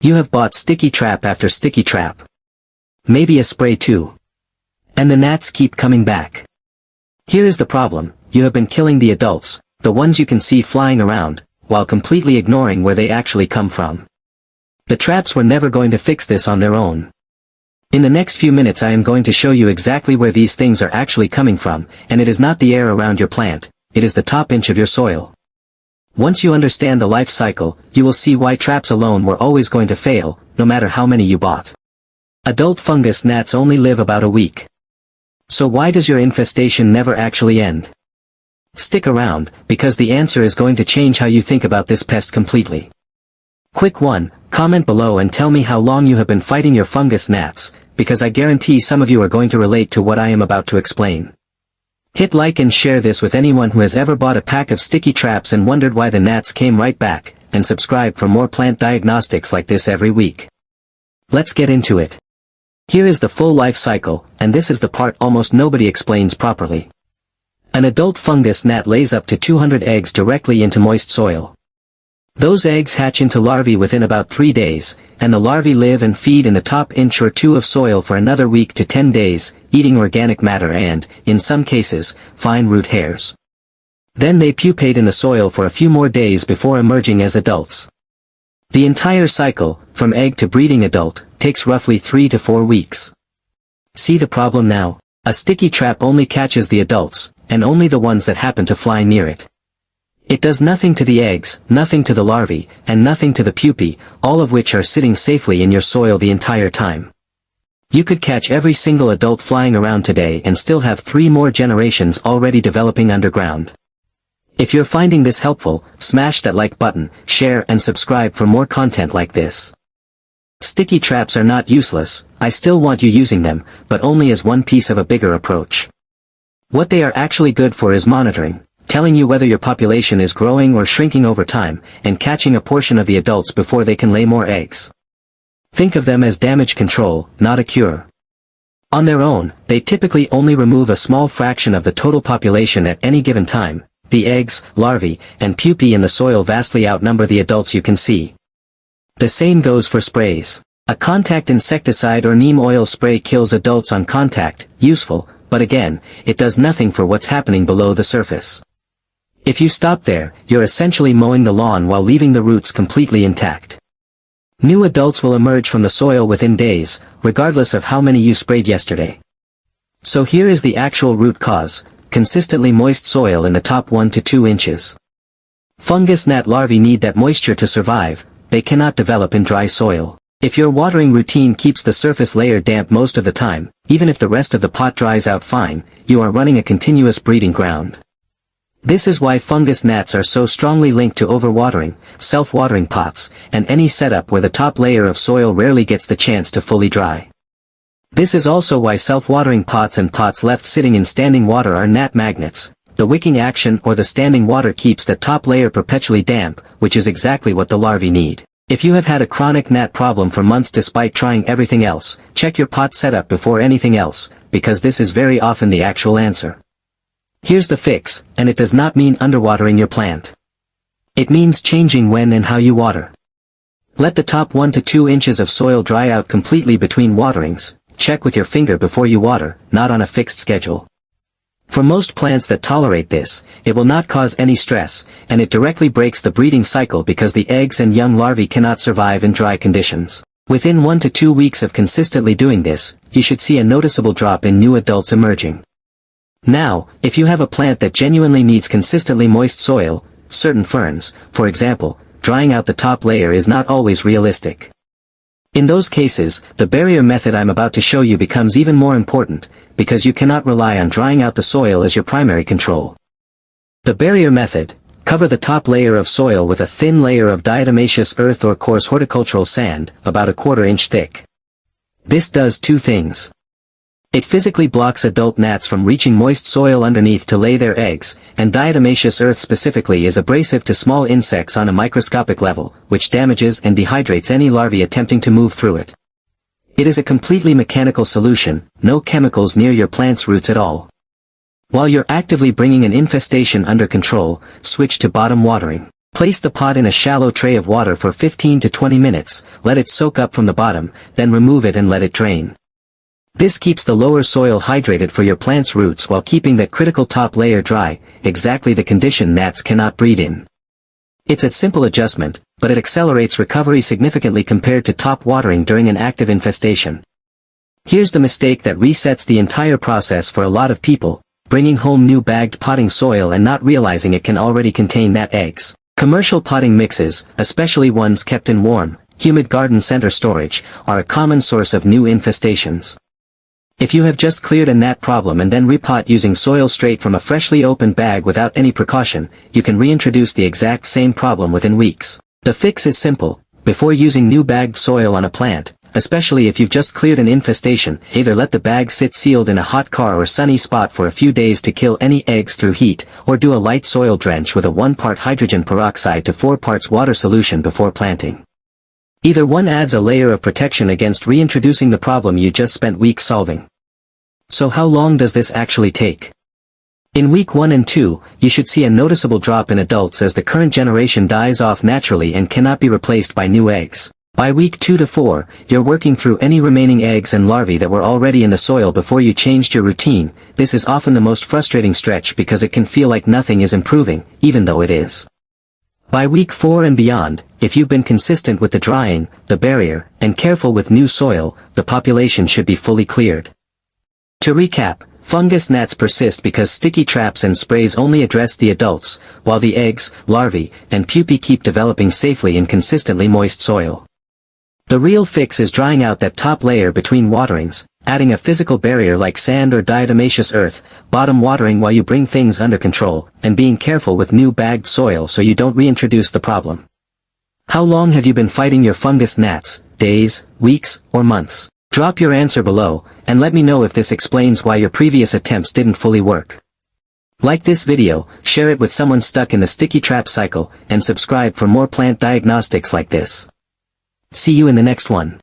You have bought sticky trap after sticky trap. Maybe a spray too. And the gnats keep coming back. Here is the problem: you have been killing the adults, the ones you can see flying around, while completely ignoring where they actually come from. The traps were never going to fix this on their own. In the next few minutes I am going to show you exactly where these things are actually coming from, and it is not the air around your plant, it is the top inch of your soil. Once you understand the life cycle, you will see why traps alone were always going to fail, no matter how many you bought. Adult fungus gnats only live about a week. So why does your infestation never actually end? Stick around, because the answer is going to change how you think about this pest completely. Quick one, comment below and tell me how long you have been fighting your fungus gnats, because I guarantee some of you are going to relate to what I am about to explain. Hit like and share this with anyone who has ever bought a pack of sticky traps and wondered why the gnats came right back, and subscribe for more plant diagnostics like this every week. Let's get into it. Here is the full life cycle, and this is the part almost nobody explains properly. An adult fungus gnat lays up to 200 eggs directly into moist soil. Those eggs hatch into larvae within about 3 days, and the larvae live and feed in the top inch or two of soil for another week to 10 days, eating organic matter and, in some cases, fine root hairs. Then they pupate in the soil for a few more days before emerging as adults. The entire cycle, from egg to breeding adult, takes roughly 3 to 4 weeks. See the problem now? A sticky trap only catches the adults, and only the ones that happen to fly near it. It does nothing to the eggs, nothing to the larvae, and nothing to the pupae, all of which are sitting safely in your soil the entire time. You could catch every single adult flying around today and still have 3 more generations already developing underground. If you're finding this helpful, smash that like button, share and subscribe for more content like this. Sticky traps are not useless, I still want you using them, but only as one piece of a bigger approach. What they are actually good for is monitoring, telling you whether your population is growing or shrinking over time, and catching a portion of the adults before they can lay more eggs. Think of them as damage control, not a cure. On their own, they typically only remove a small fraction of the total population at any given time. The eggs, larvae, and pupae in the soil vastly outnumber the adults you can see. The same goes for sprays. A contact insecticide or neem oil spray kills adults on contact, useful, but again, it does nothing for what's happening below the surface. If you stop there, you're essentially mowing the lawn while leaving the roots completely intact. New adults will emerge from the soil within days, regardless of how many you sprayed yesterday. So here is the actual root cause: consistently moist soil in the top 1 to 2 inches. Fungus gnat larvae need that moisture to survive, they cannot develop in dry soil. If your watering routine keeps the surface layer damp most of the time, even if the rest of the pot dries out fine, you are running a continuous breeding ground. This is why fungus gnats are so strongly linked to overwatering, self-watering pots, and any setup where the top layer of soil rarely gets the chance to fully dry. This is also why self-watering pots and pots left sitting in standing water are gnat magnets. The wicking action or the standing water keeps the top layer perpetually damp, which is exactly what the larvae need. If you have had a chronic gnat problem for months despite trying everything else, check your pot setup before anything else, because this is very often the actual answer. Here's the fix, and it does not mean underwatering your plant. It means changing when and how you water. Let the top 1 to 2 inches of soil dry out completely between waterings. Check with your finger before you water, not on a fixed schedule. For most plants that tolerate this, it will not cause any stress, and it directly breaks the breeding cycle because the eggs and young larvae cannot survive in dry conditions. Within 1 to 2 weeks of consistently doing this, you should see a noticeable drop in new adults emerging. Now, if you have a plant that genuinely needs consistently moist soil, certain ferns, for example, drying out the top layer is not always realistic. In those cases, the barrier method I'm about to show you becomes even more important, because you cannot rely on drying out the soil as your primary control. The barrier method: cover the top layer of soil with a thin layer of diatomaceous earth or coarse horticultural sand, about a 1/4 inch thick. This does 2 things. It physically blocks adult gnats from reaching moist soil underneath to lay their eggs, and diatomaceous earth specifically is abrasive to small insects on a microscopic level, which damages and dehydrates any larvae attempting to move through it. It is a completely mechanical solution, no chemicals near your plant's roots at all. While you're actively bringing an infestation under control, switch to bottom watering. Place the pot in a shallow tray of water for 15 to 20 minutes, let it soak up from the bottom, then remove it and let it drain. This keeps the lower soil hydrated for your plant's roots while keeping that critical top layer dry, exactly the condition gnats cannot breed in. It's a simple adjustment, but it accelerates recovery significantly compared to top watering during an active infestation. Here's the mistake that resets the entire process for a lot of people: bringing home new bagged potting soil and not realizing it can already contain gnat eggs. Commercial potting mixes, especially ones kept in warm, humid garden center storage, are a common source of new infestations. If you have just cleared a gnat problem and then repot using soil straight from a freshly opened bag without any precaution, you can reintroduce the exact same problem within weeks. The fix is simple: before using new bagged soil on a plant, especially if you've just cleared an infestation, either let the bag sit sealed in a hot car or sunny spot for a few days to kill any eggs through heat, or do a light soil drench with a 1 part hydrogen peroxide to 4 parts water solution before planting. Either one adds a layer of protection against reintroducing the problem you just spent weeks solving. So how long does this actually take? In week 1 and 2, you should see a noticeable drop in adults as the current generation dies off naturally and cannot be replaced by new eggs. By week 2 to 4, you're working through any remaining eggs and larvae that were already in the soil before you changed your routine. This is often the most frustrating stretch because it can feel like nothing is improving, even though it is. By week 4 and beyond, if you've been consistent with the drying, the barrier, and careful with new soil, the population should be fully cleared. To recap, fungus gnats persist because sticky traps and sprays only address the adults, while the eggs, larvae, and pupae keep developing safely in consistently moist soil. The real fix is drying out that top layer between waterings, adding a physical barrier like sand or diatomaceous earth, bottom watering while you bring things under control, and being careful with new bagged soil so you don't reintroduce the problem. How long have you been fighting your fungus gnats? Days, weeks, or months? Drop your answer below, and let me know if this explains why your previous attempts didn't fully work. Like this video, share it with someone stuck in the sticky trap cycle, and subscribe for more plant diagnostics like this. See you in the next one.